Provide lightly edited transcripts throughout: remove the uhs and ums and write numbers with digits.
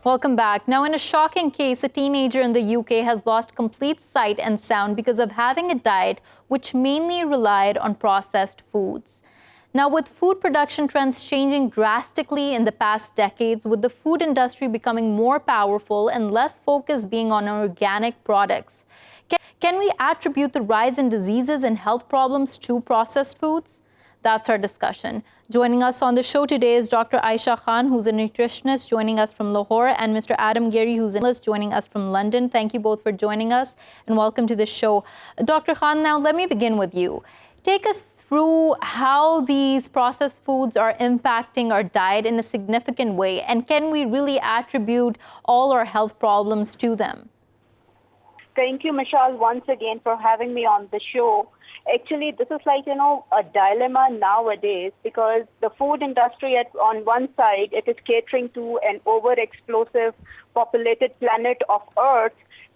Welcome back. Now, in a shocking case, a teenager in the UK has lost complete sight and sound because of having a diet which mainly relied on processed foods. Now, with food production trends changing drastically in the past decades, with the food industry becoming more powerful and less focus being on organic products, can we attribute the rise in diseases and health problems to processed foods? That's our discussion. Joining us on the show today is Dr. Ayesha Khan, who's a nutritionist, joining us from Lahore, and Mr. Adam Garrie, who's an analyst, joining us from London. Thank you both for joining us, and welcome to the show. Dr. Khan, now let me begin with you. Take us through how these processed foods are impacting our diet in a significant way, and can we really attribute all our health problems to them? Thank you, Meshal, once again for having me on the show. Actually, this is like, a dilemma nowadays because the food industry on one side, it is catering to an overexplosive populated planet of Earth.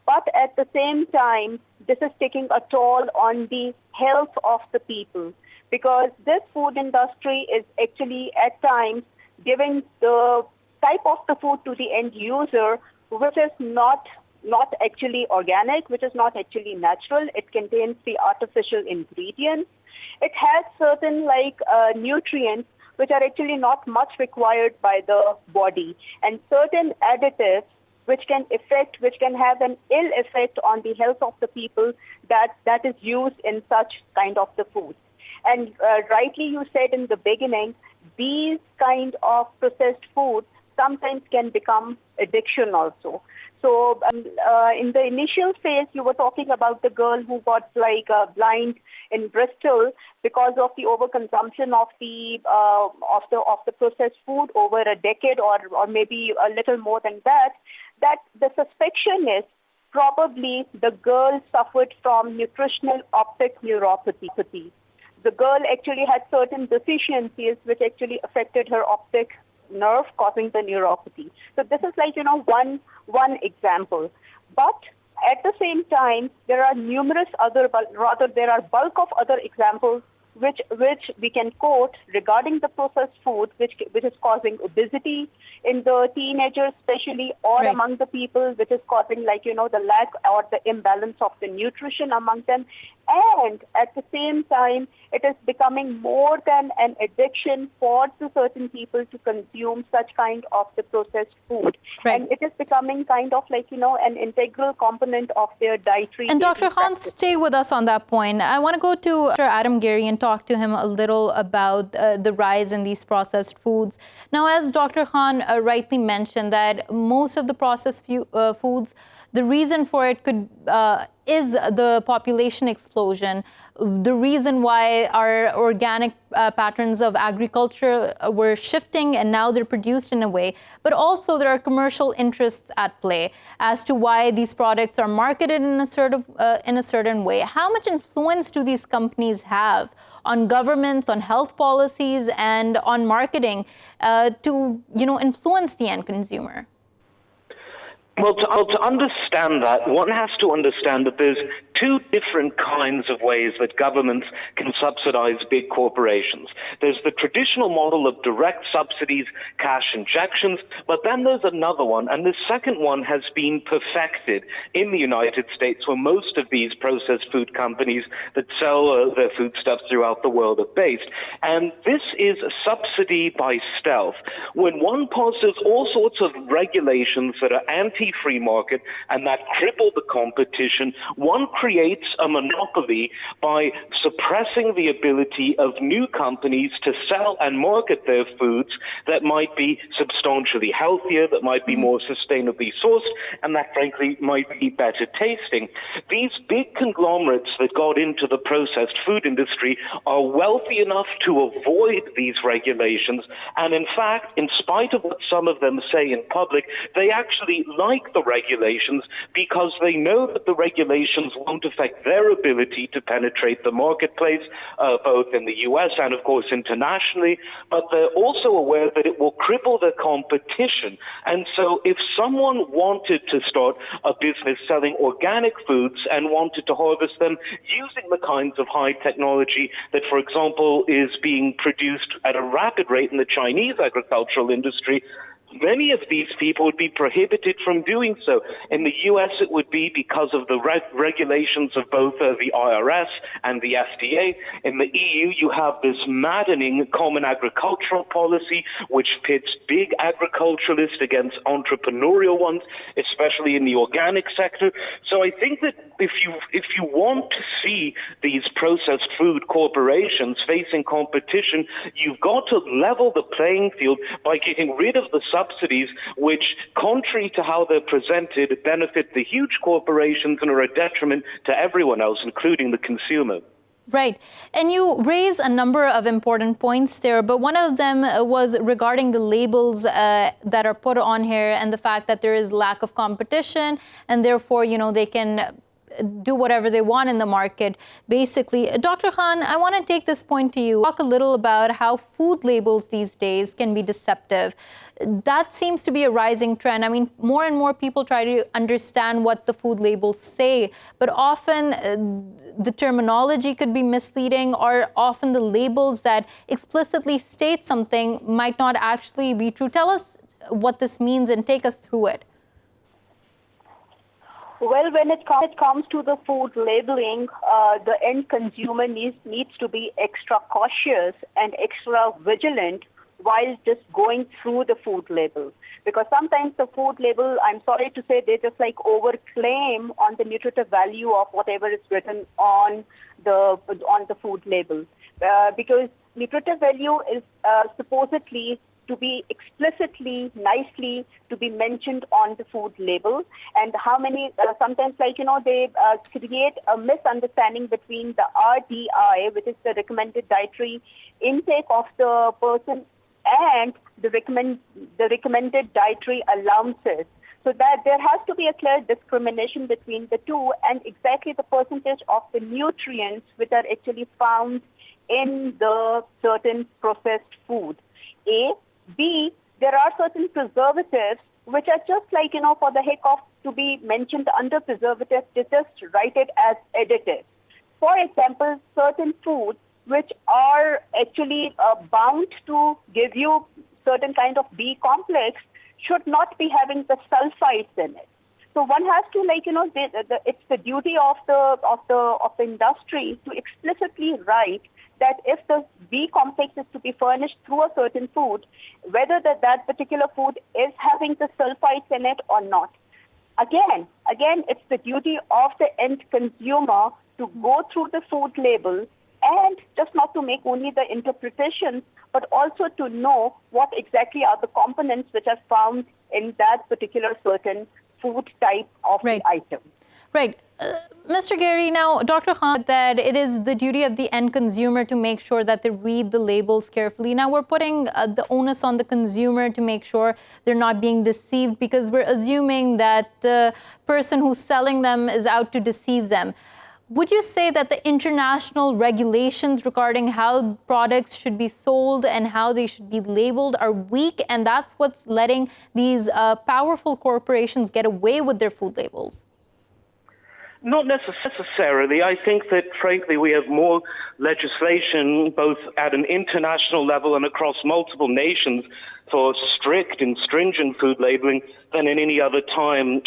But at the same time, this is taking a toll on the health of the people because this food industry is actually at times giving the type of the food to the end user, which is not actually organic, which is not actually natural. It contains the artificial ingredients. It has certain nutrients which are actually not much required by the body, and certain additives which can have an ill effect on the health of the people that is used in such kind of the food. And rightly you said in the beginning, these kind of processed foods sometimes can become addiction also. So in the initial phase, you were talking about the girl who got blind in Bristol because of the overconsumption of the processed food over a decade or maybe a little more than that. That the suspicion is probably the girl suffered from nutritional optic neuropathy. The girl actually had certain deficiencies which actually affected her optic nerve, causing the neuropathy. So this is one example. But at the same time, there are numerous there are bulk of other examples which we can quote regarding the processed food, which is causing obesity in the teenagers especially, or right. among the people, which is causing the lack or the imbalance of the nutrition among them. And at the same time, it is becoming more than an addiction for the certain people to consume such kind of the processed food. Right. And it is becoming kind of an integral component of their dietary. And Dr. Khan, stay with us on that point. I want to go to Dr. Adam Garrie and talk to him a little about the rise in these processed foods. Now, as Dr. Khan rightly mentioned, that most of the processed foods, the reason for it is the population explosion. The reason why our organic patterns of agriculture were shifting and now they're produced in a way, but also there are commercial interests at play as to why these products are marketed in a certain way. How much influence do these companies have on governments, on health policies, and on marketing to influence the end consumer? Well, to understand that, one has to understand that there's two different kinds of ways that governments can subsidize big corporations. There's the traditional model of direct subsidies, cash injections, but then there's another one, and the second one has been perfected in the United States, where most of these processed food companies that sell their foodstuffs throughout the world are based. And this is a subsidy by stealth. When one passes all sorts of regulations that are anti-free market and that cripple the competition, one creates a monopoly by suppressing the ability of new companies to sell and market their foods that might be substantially healthier, that might be more sustainably sourced, and that frankly might be better tasting. These big conglomerates that got into the processed food industry are wealthy enough to avoid these regulations, and in fact, in spite of what some of them say in public, they actually like the regulations because they know that the regulations won't affect their ability to penetrate the marketplace, both in the US and, of course, internationally, but they're also aware that it will cripple the competition. And so if someone wanted to start a business selling organic foods and wanted to harvest them using the kinds of high technology that, for example, is being produced at a rapid rate in the Chinese agricultural industry, Many of these people would be prohibited from doing so. In the US, it would be because of the regulations of both the IRS and the FDA. In the EU, you have this maddening common agricultural policy, which pits big agriculturalists against entrepreneurial ones, especially in the organic sector. So I think that if you want to see these processed food corporations facing competition, you've got to level the playing field by getting rid of the subsidies, which, contrary to how they're presented, benefit the huge corporations and are a detriment to everyone else, including the consumer. Right. And you raise a number of important points there, but one of them was regarding the labels that are put on here and the fact that there is lack of competition and therefore, they can do whatever they want in the market, basically. Dr. Khan, I want to take this point to you. Talk a little about how food labels these days can be deceptive. That seems to be a rising trend. I mean, more and more people try to understand what the food labels say, but often the terminology could be misleading, or often the labels that explicitly state something might not actually be true. Tell us what this means and take us through it. Well, when it comes to the food labeling, the end consumer needs to be extra cautious and extra vigilant while just going through the food label. Because sometimes the food label, I'm sorry to say, they just overclaim on the nutritive value of whatever is written on the food label. Because nutritive value is supposedly to be explicitly, nicely to be mentioned on the food label, and how many, sometimes they create a misunderstanding between the RDI, which is the recommended dietary intake of the person, and the recommended dietary allowances. So that there has to be a clear discrimination between the two and exactly the percentage of the nutrients which are actually found in the certain processed food. A. B, there are certain preservatives which are just for the heck of to be mentioned under preservatives, they just write it as additives. For example, certain foods which are actually bound to give you certain kind of B complex should not be having the sulfites in it. So one has to it's the duty of the industry to explicitly write that if the B complex is to be furnished through a certain food, whether that particular food is having the sulfites in it or not. Again, it's the duty of the end consumer to go through the food label and just not to make only the interpretations, but also to know what exactly are the components which are found in that particular certain food type of the item. Right. Mr. Garrie, now, Dr. Khan said that it is the duty of the end consumer to make sure that they read the labels carefully. Now, we're putting the onus on the consumer to make sure they're not being deceived because we're assuming that the person who's selling them is out to deceive them. Would you say that the international regulations regarding how products should be sold and how they should be labeled are weak, and that's what's letting these powerful corporations get away with their food labels? Not necessarily. I think that, frankly, we have more legislation, both at an international level and across multiple nations, for strict and stringent food labeling than in any other time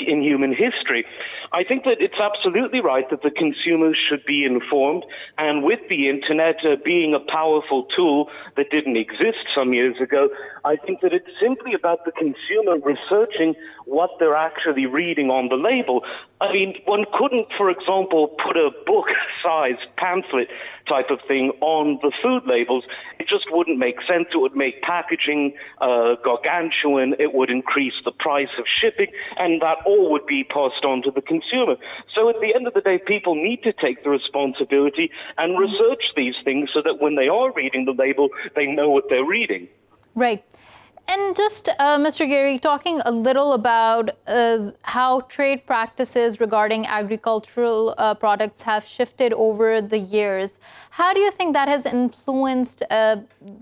in human history. I think that it's absolutely right that the consumers should be informed, and with the internet being a powerful tool that didn't exist some years ago, I think that it's simply about the consumer researching what they're actually reading on the label. I mean, one couldn't, for example, put a book-sized pamphlet type of thing on the food labels. It just wouldn't make sense. It would make packaging gargantuan. It would increase the price of shipping, and that all would be passed on to the consumer. So at the end of the day, people need to take the responsibility and research these things so that when they are reading the label, they know what they're reading. Right. And just, Mr. Garrie, talking a little about how trade practices regarding agricultural products have shifted over the years. How do you think that has influenced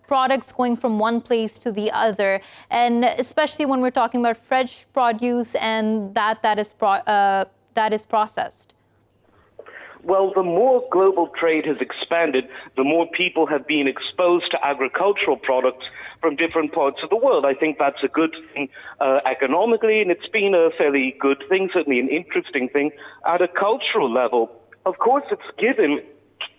products going from one place to the other? And especially when we're talking about fresh produce and that is processed. Well, the more global trade has expanded, the more people have been exposed to agricultural products from different parts of the world. I think that's a good thing economically, and it's been a fairly good thing, certainly an interesting thing at a cultural level. Of course, it's given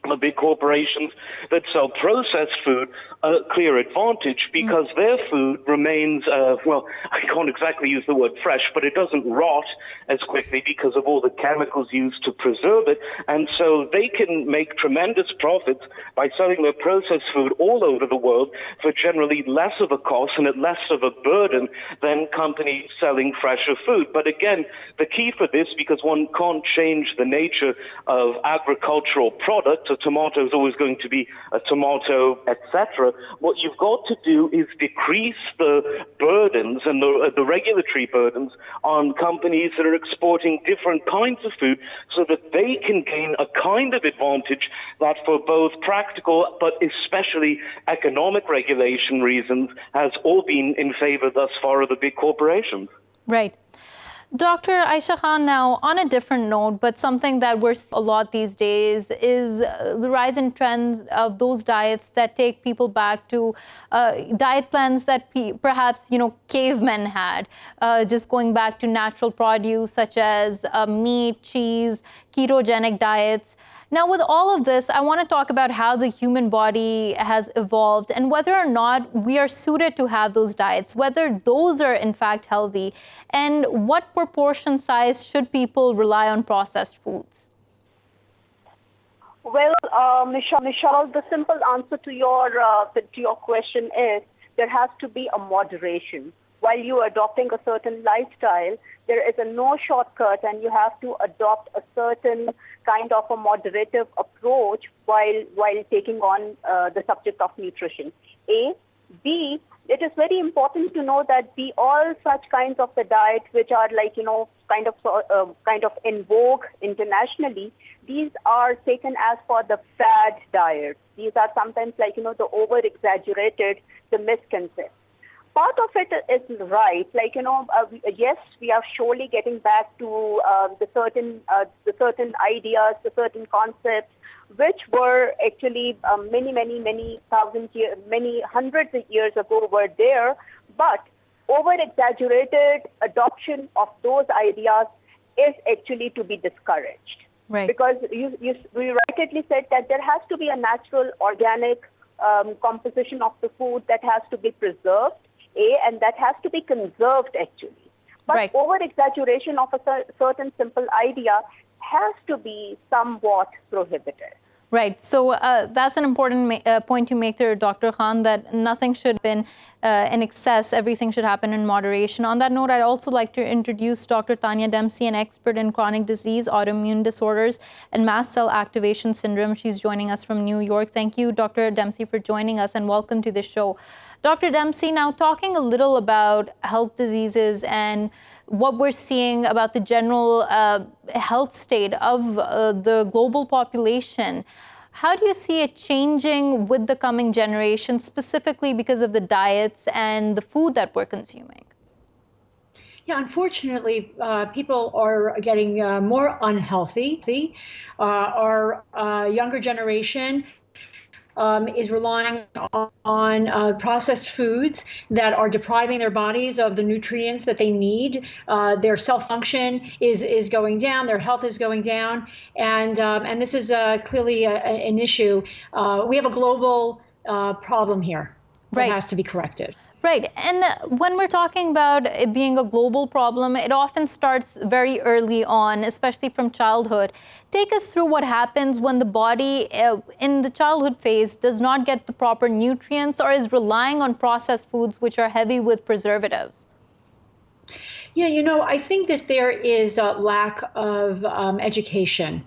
the big corporations that sell processed food a clear advantage because their food remains, well, I can't exactly use the word fresh, but it doesn't rot as quickly because of all the chemicals used to preserve it. And so they can make tremendous profits by selling their processed food all over the world for generally less of a cost and at less of a burden than companies selling fresher food. But again, the key for this, because one can't change the nature of agricultural products, a tomato is always going to be a tomato, etc. What you've got to do is decrease the burdens and the regulatory burdens on companies that are exporting different kinds of food so that they can gain a kind of advantage that for both practical but especially economic regulation reasons has all been in favor thus far of the big corporations. Right. Dr. Ayesha Khan, now on a different note, but something that we're seeing a lot these days is the rise in trends of those diets that take people back to diet plans that perhaps, cavemen had, just going back to natural produce such as meat, cheese, ketogenic diets. Now, with all of this, I want to talk about how the human body has evolved and whether or not we are suited to have those diets, whether those are in fact healthy, and what proportion size should people rely on processed foods? Well, Meshal, the simple answer to your question is there has to be a moderation. While you are adopting a certain lifestyle, there is no shortcut, and you have to adopt a certain kind of a moderative approach while taking on the subject of nutrition. A. B. It is very important to know that all such kinds of the diets which are kind of in vogue internationally, these are taken as for the fad diets. These are sometimes the over-exaggerated, the misconceptions. Part of it is right, yes, we are surely getting back to the certain ideas, the certain concepts, which were actually many hundreds of years ago were there, but over-exaggerated adoption of those ideas is actually to be discouraged. Right. Because you rightly said that there has to be a natural, organic composition of the food that has to be preserved. And that has to be conserved actually. But right. Over-exaggeration of a certain simple idea has to be somewhat prohibited. Right. So that's an important point to make there, Dr. Khan, that nothing should be in excess. Everything should happen in moderation. On that note, I'd also like to introduce Dr. Tania Dempsey, an expert in chronic disease, autoimmune disorders, and mast cell activation syndrome. She's joining us from New York. Thank you, Dr. Dempsey, for joining us, and welcome to the show. Dr. Dempsey, now talking a little about health diseases and what we're seeing about the general health state of the global population. How do you see it changing with the coming generation, specifically because of the diets and the food that we're consuming? Yeah, unfortunately, people are getting more unhealthy. Our younger generation is relying on processed foods that are depriving their bodies of the nutrients that they need. Their cell function is going down, their health is going down, and this is clearly an issue. We have a global problem here that has to be corrected. Right. And when we're talking about it being a global problem, it often starts very early on, especially from childhood. Take us through what happens when the body in the childhood phase does not get the proper nutrients or is relying on processed foods which are heavy with preservatives. Yeah, I think that there is a lack of education.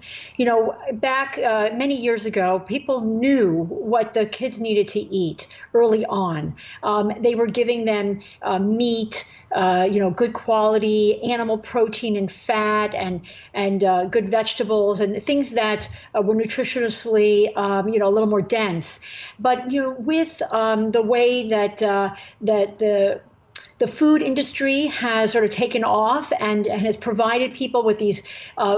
Back many years ago, people knew what the kids needed to eat early on. They were giving them meat, good quality animal protein and fat, and good vegetables and things that were nutritionally, a little more dense. But with the way that the food industry has sort of taken off and has provided people with these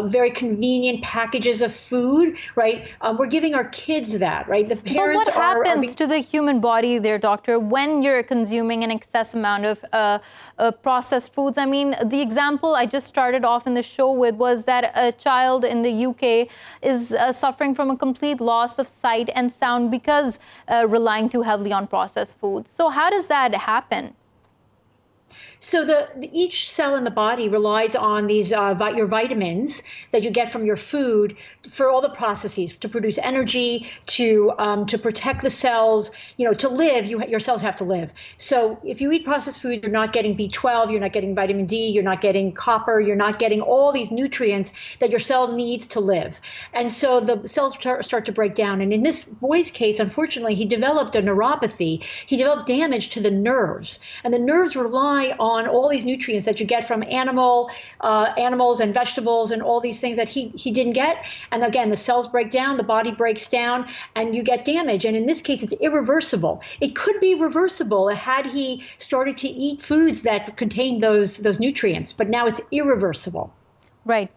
very convenient packages of food, right? We're giving our kids that, right? The parents but what happens to the human body there, doctor, when you're consuming an excess amount of processed foods? I mean, the example I just started off in the show with was that a child in the UK is suffering from a complete loss of sight and sound because relying too heavily on processed foods. So how does that happen? So each cell in the body relies on these your vitamins that you get from your food for all the processes to produce energy, to protect the cells. You know, to live, your cells have to live. So if you eat processed food, you're not getting B12, you're not getting vitamin D, you're not getting copper, you're not getting all these nutrients that your cell needs to live. And so the cells start to break down. And in this boy's case, unfortunately, he developed a neuropathy. He developed damage to the nerves, and the nerves rely on all these nutrients that you get from animals and vegetables and all these things that he didn't get. And again, the cells break down, the body breaks down, and you get damage. And in this case, it's irreversible. It could be reversible had he started to eat foods that contain those nutrients, but now it's irreversible. Right.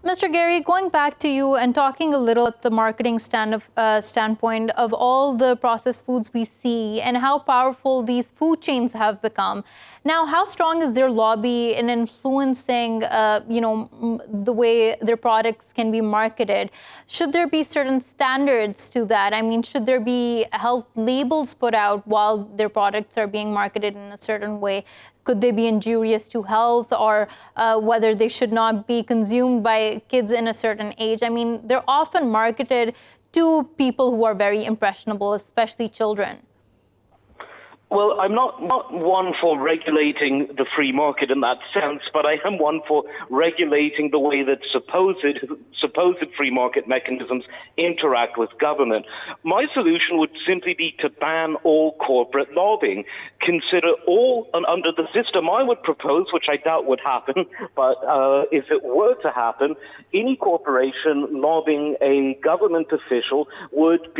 Mr. Garrie, going back to you and talking a little at the marketing standpoint of all the processed foods we see and how powerful these food chains have become. Now, how strong is their lobby in influencing, the way their products can be marketed? Should there be certain standards to that? I mean, should there be health labels put out while their products are being marketed in a certain way? Could they be injurious to health, or whether they should not be consumed by kids in a certain age? I mean, they're often marketed to people who are very impressionable, especially children. Well, I'm not one for regulating the free market in that sense, but I am one for regulating the way that supposed free market mechanisms interact with government. My solution would simply be to ban all corporate lobbying. Consider all, and under the system I would propose, which I doubt would happen, but if it were to happen, any corporation lobbying a government official would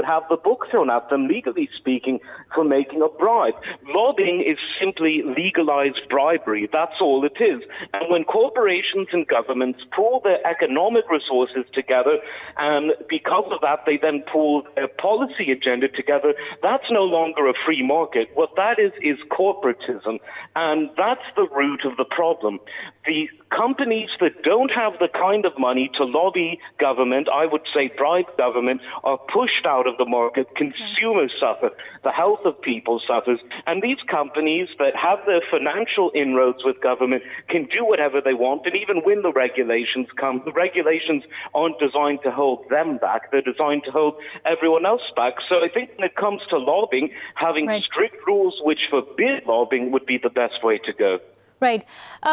have the book thrown at them, legally speaking, for making a bribe. Lobbying is simply legalized bribery. That's all it is. And when corporations and governments pool their economic resources together, and because of that, they then pool their policy agenda together, that's no longer a free market. What that is corporatism. And that's the root of the problem. The companies that don't have the kind of money to lobby government, I would say bribe government, are pushed out of the market. Consumers suffer. The health of people suffers. And these companies that have their financial inroads with government can do whatever they want. And even when the regulations come, the regulations aren't designed to hold them back. They're designed to hold everyone else back. So I think when it comes to lobbying, having strict rules which forbid lobbying would be the best way to go. Right.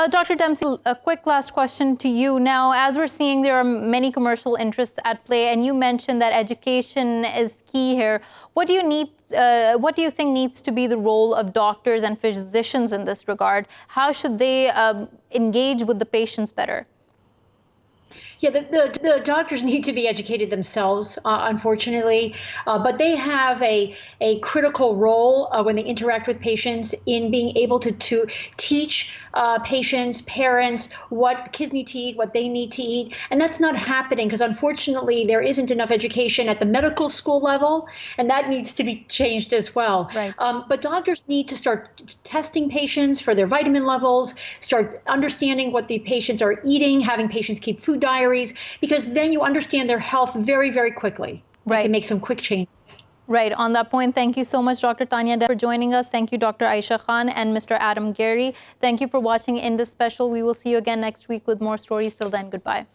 Dr. Dempsey, a quick last question to you. Now, as we're seeing, there are many commercial interests at play, and you mentioned that education is key here. What do you think needs to be the role of doctors and physicians in this regard? How should they engage with the patients better? Yeah, the doctors need to be educated themselves, unfortunately, but they have a critical role when they interact with patients in being able to teach patients, parents, what kids need to eat, what they need to eat. And that's not happening because, unfortunately, there isn't enough education at the medical school level, and that needs to be changed as well. Right. But doctors need to start testing patients for their vitamin levels, start understanding what the patients are eating, having patients keep food diaries, because then you understand their health very, very quickly. Right. You can make some quick changes. Right. On that point, thank you so much, Dr. Tania Dempsey, for joining us. Thank you, Dr. Ayesha Khan and Mr. Adam Garrie. Thank you for watching Indus Special. We will see you again next week with more stories. Till then, goodbye.